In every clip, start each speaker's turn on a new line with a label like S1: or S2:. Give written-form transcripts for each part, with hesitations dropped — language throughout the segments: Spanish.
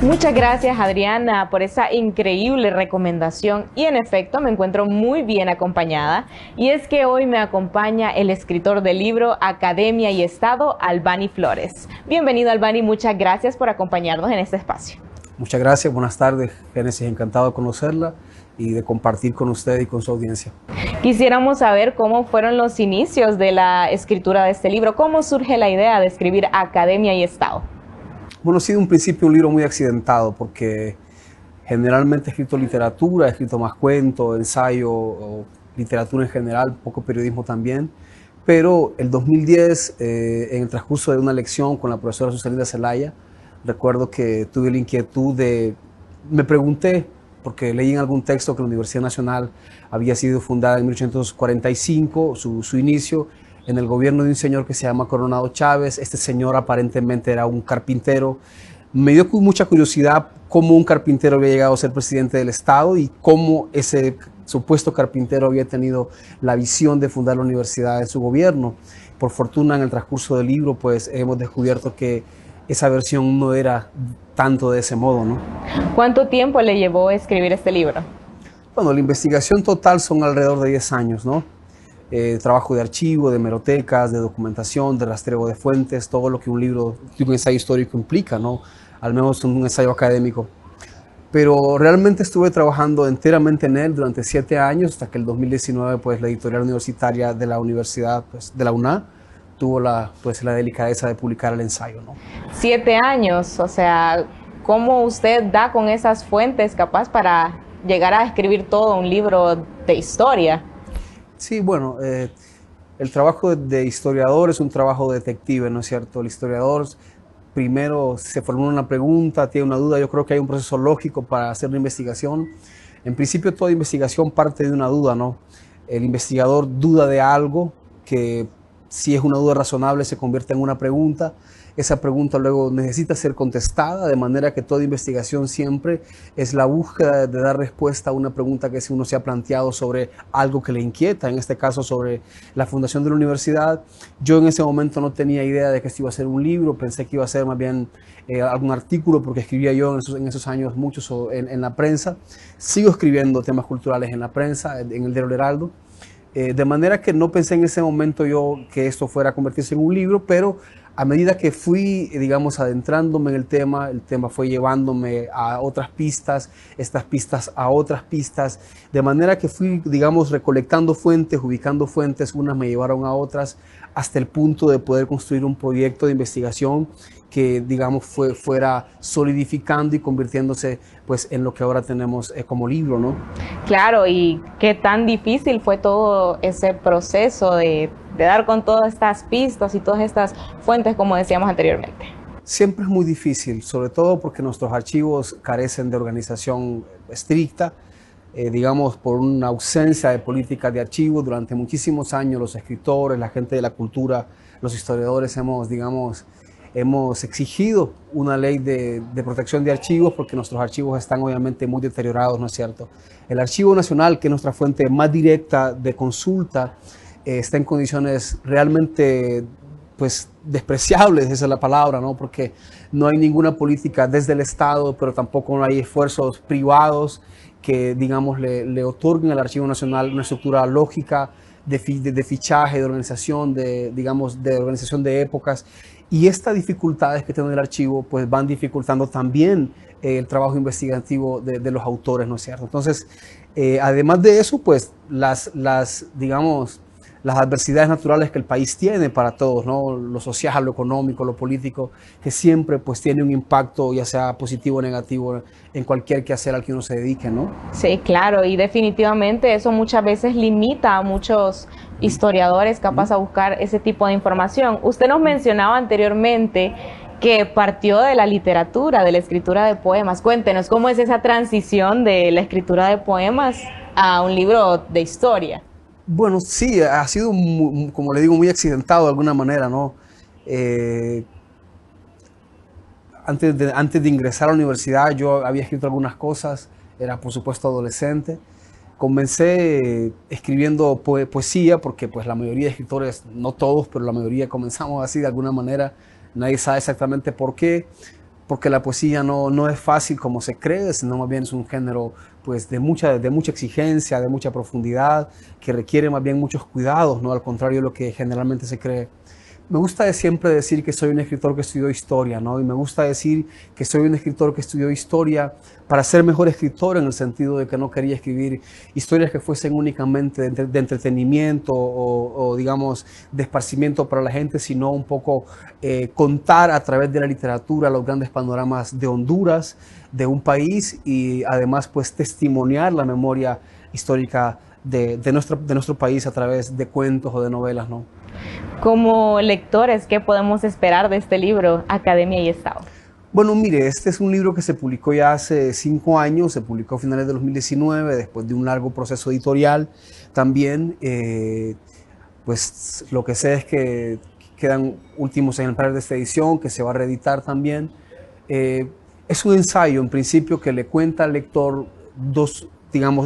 S1: Muchas gracias, Adriana, por esa increíble recomendación y en efecto me encuentro muy bien acompañada, y es que hoy me acompaña el escritor del libro Academia y Estado, Albany Flores. Bienvenido, Albany, muchas gracias por acompañarnos en este espacio.
S2: Muchas gracias, buenas tardes, Génesis, encantado de conocerla y de compartir con usted y con su audiencia.
S1: Quisiéramos saber cómo fueron los inicios de la escritura de este libro, cómo surge la idea de escribir Academia y Estado.
S2: Bueno, ha sido un principio un libro muy accidentado porque generalmente he escrito literatura, he escrito más cuentos, ensayo, o literatura en general, poco periodismo también, pero el 2010, en el transcurso de una lección con la profesora Susanita Zelaya, recuerdo que tuve la inquietud me pregunté, porque leí en algún texto que la Universidad Nacional había sido fundada en 1845, su inicio, en el gobierno de un señor que se llama Coronado Chávez. Este señor aparentemente era un carpintero. Me dio mucha curiosidad cómo un carpintero había llegado a ser presidente del Estado y cómo ese supuesto carpintero había tenido la visión de fundar la universidad en su gobierno. Por fortuna, en el transcurso del libro, pues hemos descubierto que esa versión no era tanto de ese modo, ¿no?
S1: ¿Cuánto tiempo le llevó a escribir este libro?
S2: Bueno, la investigación total son alrededor de 10 años, ¿no? Trabajo de archivo, de hemerotecas, de documentación, de rastreo de fuentes, todo lo que un libro, un ensayo histórico implica, ¿no? Al menos un ensayo académico. Pero realmente estuve trabajando enteramente en él durante 7 años, hasta que el 2019, pues, la editorial universitaria de la universidad, pues, de la UNA, tuvo la delicadeza de publicar el ensayo, ¿no?
S1: 7 años, o sea, ¿cómo usted da con esas fuentes capaz para llegar a escribir todo un libro de historia?
S2: Sí, bueno, el trabajo de historiador es un trabajo detective, ¿no es cierto? El historiador primero se formula una pregunta, tiene una duda. Yo creo que hay un proceso lógico para hacer una investigación. En principio, toda investigación parte de una duda, ¿no? El investigador duda de algo que, si es una duda razonable, se convierte en una pregunta. Esa pregunta luego necesita ser contestada, de manera que toda investigación siempre es la búsqueda de dar respuesta a una pregunta que uno se ha planteado sobre algo que le inquieta, en este caso sobre la fundación de la universidad. Yo en ese momento no tenía idea de que esto iba a ser un libro, pensé que iba a ser más bien algún artículo, porque escribía yo en esos años muchos en la prensa. Sigo escribiendo temas culturales en la prensa, en el diario El Heraldo. De manera que no pensé en ese momento yo que esto fuera a convertirse en un libro, pero a medida que fui, digamos, adentrándome en el tema fue llevándome a otras pistas, estas pistas a otras pistas, de manera que fui, digamos, recolectando fuentes, ubicando fuentes, unas me llevaron a otras, hasta el punto de poder construir un proyecto de investigación que, digamos, fuera solidificando y convirtiéndose, pues, en lo que ahora tenemos como libro, ¿no?
S1: Claro, y qué tan difícil fue todo ese proceso de dar con todas estas pistas y todas estas fuentes, como decíamos anteriormente.
S2: Siempre es muy difícil, sobre todo porque nuestros archivos carecen de organización estricta, digamos, por una ausencia de políticas de archivo. Durante muchísimos años los escritores, la gente de la cultura, los historiadores hemos exigido una ley de protección de archivos, porque nuestros archivos están obviamente muy deteriorados, ¿no es cierto? El Archivo Nacional, que es nuestra fuente más directa de consulta, está en condiciones realmente, pues, despreciables, esa es la palabra, ¿no? Porque no hay ninguna política desde el Estado, pero tampoco no hay esfuerzos privados que, digamos, le otorguen al Archivo Nacional una estructura lógica de fichaje, de organización, digamos, de organización de épocas. Y estas dificultades que tiene el archivo, pues, van dificultando también el trabajo investigativo de los autores, ¿no es cierto? Entonces, además de eso, pues, digamos, las adversidades naturales que el país tiene para todos, ¿no? Lo social, lo económico, lo político, que siempre, pues, tiene un impacto, ya sea positivo o negativo, en cualquier quehacer al que uno se dedique, ¿no?
S1: Sí, claro, y definitivamente eso muchas veces limita a muchos historiadores capaz a buscar ese tipo de información. Usted nos mencionaba anteriormente que partió de la literatura, de la escritura de poemas. Cuéntenos, ¿cómo es esa transición de la escritura de poemas a un libro de historia?
S2: Bueno, sí, ha sido, como le digo, muy accidentado de alguna manera, ¿no? Antes de ingresar a la universidad yo había escrito algunas cosas, era por supuesto adolescente. Comencé escribiendo poesía, porque pues la mayoría de escritores, no todos, pero la mayoría comenzamos así de alguna manera, nadie sabe exactamente por qué. porque la poesía no es fácil como se cree, sino más bien es un género pues, de mucha exigencia, de mucha profundidad, que requiere más bien muchos cuidados, ¿no? Al contrario de lo que generalmente se cree. Me gusta siempre decir que soy un escritor que estudió historia, ¿no? Y me gusta decir que soy un escritor que estudió historia para ser mejor escritor, en el sentido de que no quería escribir historias que fuesen únicamente de entretenimiento o, digamos, de esparcimiento para la gente, sino un poco contar a través de la literatura los grandes panoramas de Honduras, de un país, y además pues testimoniar la memoria histórica de nuestro país a través de cuentos o de novelas, ¿no?
S1: Como lectores, ¿qué podemos esperar de este libro, Academia y Estado?
S2: Bueno, mire, este es un libro que se publicó ya hace 5 años, se publicó a finales de 2019, después de un largo proceso editorial. También, pues lo que sé es que quedan últimos ejemplares de esta edición, que se va a reeditar también. Es un ensayo, en principio, que le cuenta al lector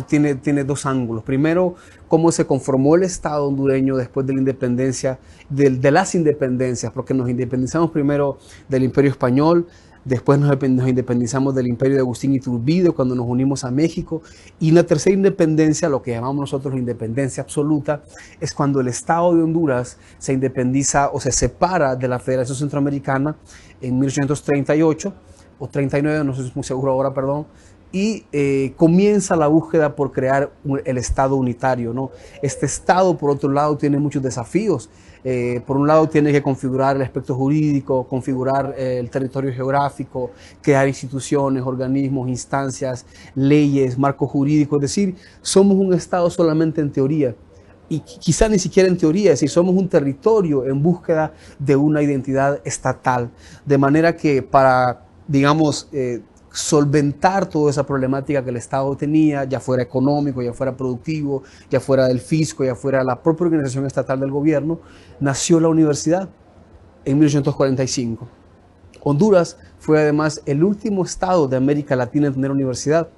S2: tiene dos ángulos. Primero, cómo se conformó el Estado hondureño después de la independencia, de las independencias, porque nos independizamos primero del Imperio Español, después nos independizamos del Imperio de Agustín Iturbide cuando nos unimos a México, y la tercera independencia, lo que llamamos nosotros la independencia absoluta, es cuando el Estado de Honduras se independiza o se separa de la Federación Centroamericana en 1838 o 39, no estoy muy seguro ahora, perdón, y comienza la búsqueda por crear el Estado unitario, ¿no? Este Estado, por otro lado, tiene muchos desafíos. Por un lado, tiene que configurar el aspecto jurídico, configurar el territorio geográfico, crear instituciones, organismos, instancias, leyes, marco jurídico. Es decir, somos un Estado solamente en teoría. Y quizá ni siquiera en teoría, es decir, somos un territorio en búsqueda de una identidad estatal. De manera que para, digamos, solventar toda esa problemática que el Estado tenía, ya fuera económico, ya fuera productivo, ya fuera del fisco, ya fuera la propia organización estatal del gobierno, nació la universidad en 1845. Honduras fue además el último estado de América Latina en tener universidad,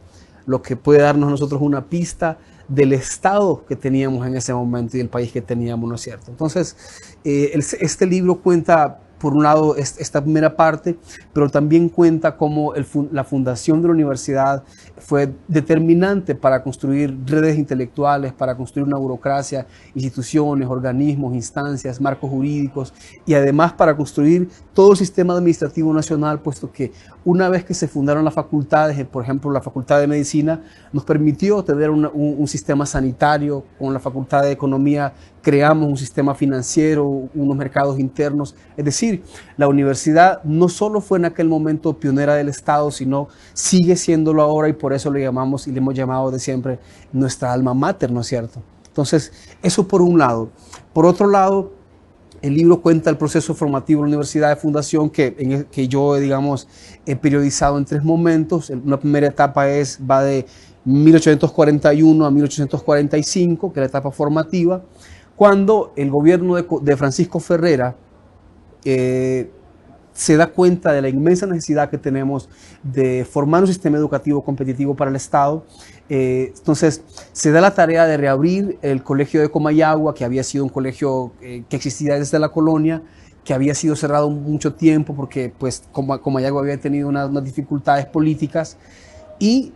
S2: lo que puede darnos a nosotros una pista del estado que teníamos en ese momento y el país que teníamos, ¿no es cierto? Entonces, este libro cuenta, por un lado, esta primera parte, pero también cuenta cómo la fundación de la universidad fue determinante para construir redes intelectuales, para construir una burocracia, instituciones, organismos, instancias, marcos jurídicos, y además para construir todo el sistema administrativo nacional, puesto que una vez que se fundaron las facultades, por ejemplo la Facultad de Medicina, nos permitió tener un sistema sanitario. Con la Facultad de Economía creamos un sistema financiero, unos mercados internos. Es decir, la universidad no solo fue en aquel momento pionera del Estado, sino sigue siéndolo ahora, y por eso le llamamos y le hemos llamado de siempre nuestra alma mater, ¿no es cierto? Entonces, eso por un lado. Por otro lado, el libro cuenta el proceso formativo de la universidad de fundación que yo, digamos, he periodizado en 3 momentos. Una primera etapa va de 1841 a 1845, que es la etapa formativa, cuando el gobierno de Francisco Ferrera se da cuenta de la inmensa necesidad que tenemos de formar un sistema educativo competitivo para el Estado. Entonces se da la tarea de reabrir el colegio de Comayagua, que había sido un colegio que existía desde la colonia, que había sido cerrado mucho tiempo porque pues Comayagua había tenido unas dificultades políticas, y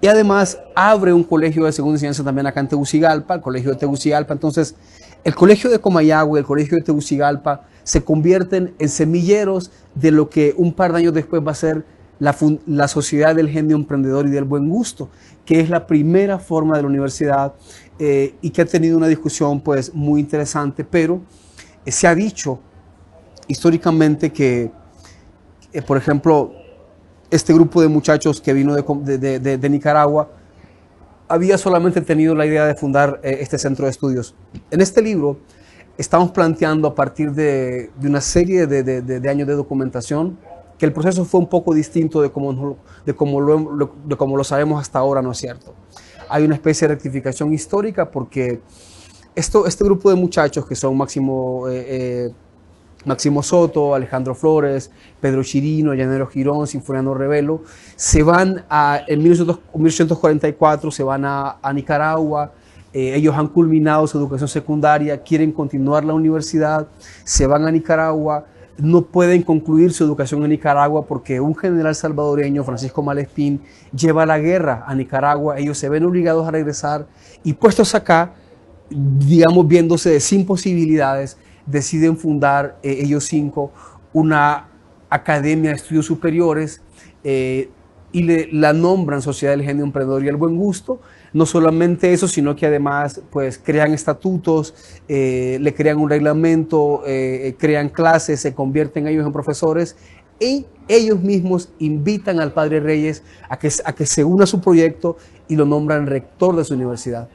S2: además abre un colegio de segunda enseñanza también acá en Tegucigalpa, el colegio de Tegucigalpa. Entonces el colegio de Comayagua y el colegio de Tegucigalpa se convierten en semilleros de lo que un par de años después va a ser la Sociedad del Genio Emprendedor y del Buen Gusto, que es la primera forma de la universidad, y que ha tenido una discusión pues muy interesante, pero se ha dicho históricamente que, por ejemplo, este grupo de muchachos que vino de Nicaragua había solamente tenido la idea de fundar este centro de estudios. En este libro estamos planteando, a partir de una serie de años de documentación, que el proceso fue un poco distinto de como lo sabemos hasta ahora, ¿no es cierto? Hay una especie de rectificación histórica, porque este grupo de muchachos, que son Máximo Soto, Alejandro Flores, Pedro Chirino, Llanero Girón, Sinforiano Revelo, en 1844 se van a Nicaragua. Ellos han culminado su educación secundaria, quieren continuar la universidad, se van a Nicaragua, no pueden concluir su educación en Nicaragua porque un general salvadoreño, Francisco Malespín, lleva la guerra a Nicaragua. Ellos se ven obligados a regresar y puestos acá, digamos, viéndose sin posibilidades, deciden fundar ellos 5 una academia de estudios superiores y la nombran Sociedad del Genio Emprendedor y el Buen Gusto. No solamente eso, sino que además pues crean estatutos, le crean un reglamento, crean clases, se convierten ellos en profesores y ellos mismos invitan al padre Reyes a que se una a su proyecto y lo nombran rector de su universidad.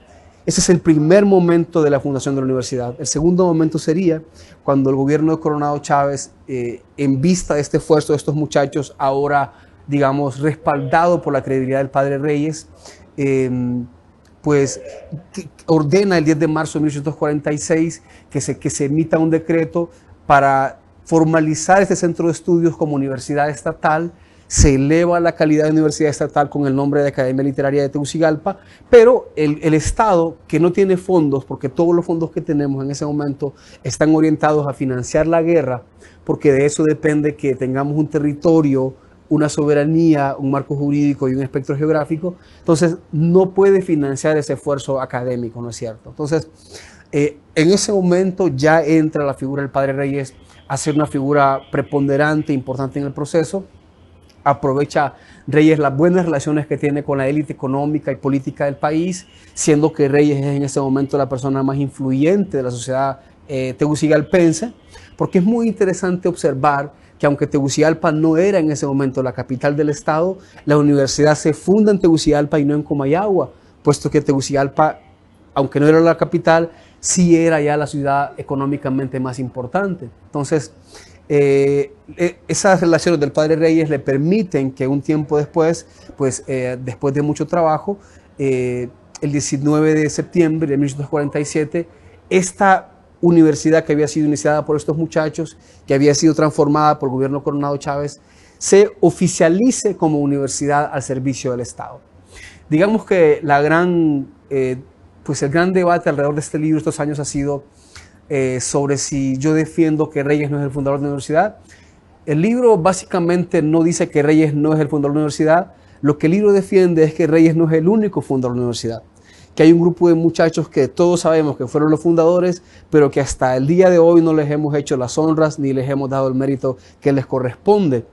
S2: Ese es el primer momento de la fundación de la universidad. El segundo momento sería cuando el gobierno de Coronado Chávez, en vista de este esfuerzo de estos muchachos, ahora digamos respaldado por la credibilidad del padre Reyes, pues ordena el 10 de marzo de 1846 que se emita un decreto para formalizar este centro de estudios como universidad estatal. Se eleva la calidad de universidad estatal con el nombre de Academia Literaria de Tegucigalpa, pero el Estado, que no tiene fondos, porque todos los fondos que tenemos en ese momento están orientados a financiar la guerra, porque de eso depende que tengamos un territorio, una soberanía, un marco jurídico y un espectro geográfico, entonces no puede financiar ese esfuerzo académico, ¿no es cierto? Entonces, en ese momento ya entra la figura del padre Reyes a ser una figura preponderante, importante en el proceso. Aprovecha Reyes las buenas relaciones que tiene con la élite económica y política del país, siendo que Reyes es en ese momento la persona más influyente de la sociedad tegucigalpense, porque es muy interesante observar que aunque Tegucigalpa no era en ese momento la capital del estado, la universidad se funda en Tegucigalpa y no en Comayagua, puesto que Tegucigalpa, aunque no era la capital, sí era ya la ciudad económicamente más importante. Entonces, esas relaciones del padre Reyes le permiten que un tiempo después, pues después de mucho trabajo, el 19 de septiembre de 1847, esta universidad que había sido iniciada por estos muchachos, que había sido transformada por el gobierno de Coronado Chávez, se oficialice como universidad al servicio del Estado. Digamos que el gran debate alrededor de este libro estos años ha sido sobre si yo defiendo que Reyes no es el fundador de la universidad. El libro básicamente no dice que Reyes no es el fundador de la universidad. Lo que el libro defiende es que Reyes no es el único fundador de la universidad, que hay un grupo de muchachos que todos sabemos que fueron los fundadores, pero que hasta el día de hoy no les hemos hecho las honras ni les hemos dado el mérito que les corresponde.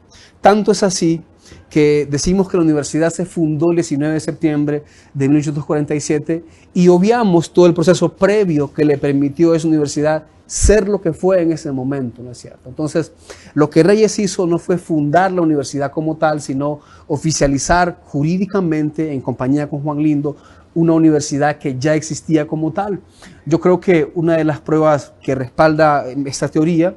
S2: Tanto es así que decimos que la universidad se fundó el 19 de septiembre de 1847 y obviamos todo el proceso previo que le permitió a esa universidad ser lo que fue en ese momento, ¿no es cierto? Entonces, lo que Reyes hizo no fue fundar la universidad como tal, sino oficializar jurídicamente, en compañía con Juan Lindo, una universidad que ya existía como tal. Yo creo que una de las pruebas que respalda esta teoría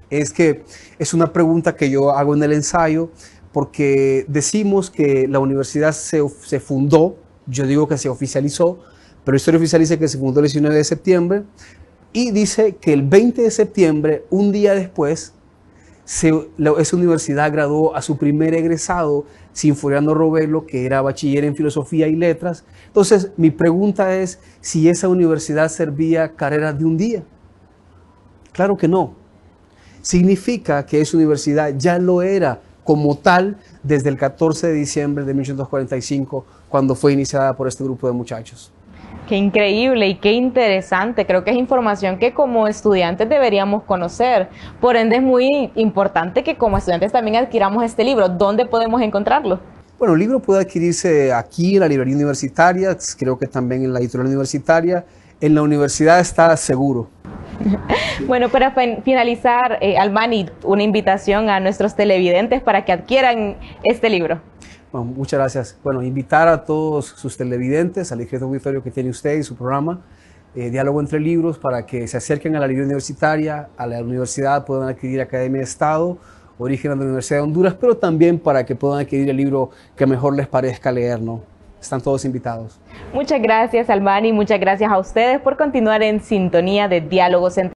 S2: es que es una pregunta que yo hago en el ensayo, porque decimos que la universidad se fundó, yo digo que se oficializó, pero la historia oficial dice que se fundó el 19 de septiembre y dice que el 20 de septiembre, un día después, esa universidad graduó a su primer egresado, Sinforiano Robelo, que era bachiller en Filosofía y Letras. Entonces, mi pregunta es si esa universidad servía carreras de un día. Claro que no. Significa que esa universidad ya lo era como tal desde el 14 de diciembre de 1845, cuando fue iniciada por este grupo de muchachos.
S1: Qué increíble y qué interesante. Creo que es información que como estudiantes deberíamos conocer. Por ende es muy importante que como estudiantes también adquiramos este libro. ¿Dónde podemos encontrarlo?
S2: Bueno, el libro puede adquirirse aquí en la librería universitaria, creo que también en la editorial universitaria. En la universidad está seguro.
S1: Bueno, para finalizar, Albani, una invitación a nuestros televidentes para que adquieran este libro.
S2: Bueno, muchas gracias. Bueno, invitar a todos sus televidentes al discreto auditorio que tiene usted y su programa, Diálogo entre Libros, para que se acerquen a la librería universitaria, a la universidad, puedan adquirir Academia de Estado, Orígenes de la Universidad de Honduras, pero también para que puedan adquirir el libro que mejor les parezca leer, ¿no? Están todos invitados.
S1: Muchas gracias, Albani, muchas gracias a ustedes por continuar en sintonía de Diálogos entre